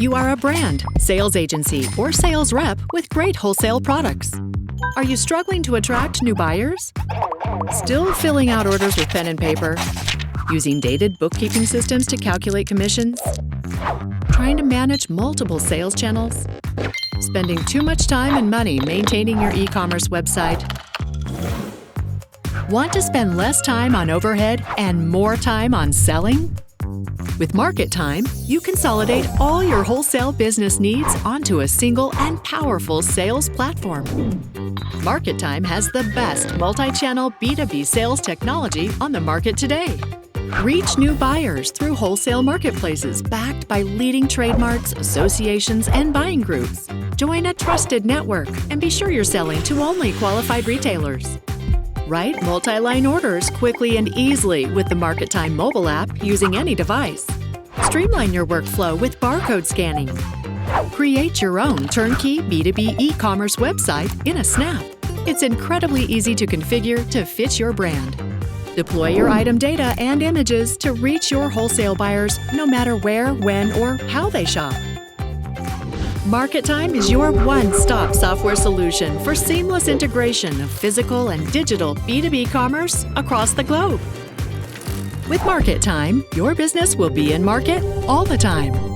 You are a brand, sales agency, or sales rep with great wholesale products. Are you struggling to attract new buyers? Still filling out orders with pen and paper? Using dated bookkeeping systems to calculate commissions? Trying to manage multiple sales channels? Spending too much time and money maintaining your e-commerce website? Want to spend less time on overhead and more time on selling? With MarketTime, you consolidate all your wholesale business needs onto a single and powerful sales platform. MarketTime has the best multi-channel B2B sales technology on the market today. Reach new buyers through wholesale marketplaces backed by leading trademarks, associations, and buying groups. Join a trusted network and be sure you're selling to only qualified retailers. Write multi-line orders quickly and easily with the MarketTime mobile app using any device. Streamline your workflow with barcode scanning. Create your own turnkey B2B e-commerce website in a snap. It's incredibly easy to configure to fit your brand. Deploy your item data and images to reach your wholesale buyers no matter where, when, or how they shop. MarketTime is your one-stop software solution for seamless integration of physical and digital B2B commerce across the globe. With MarketTime, your business will be in market all the time.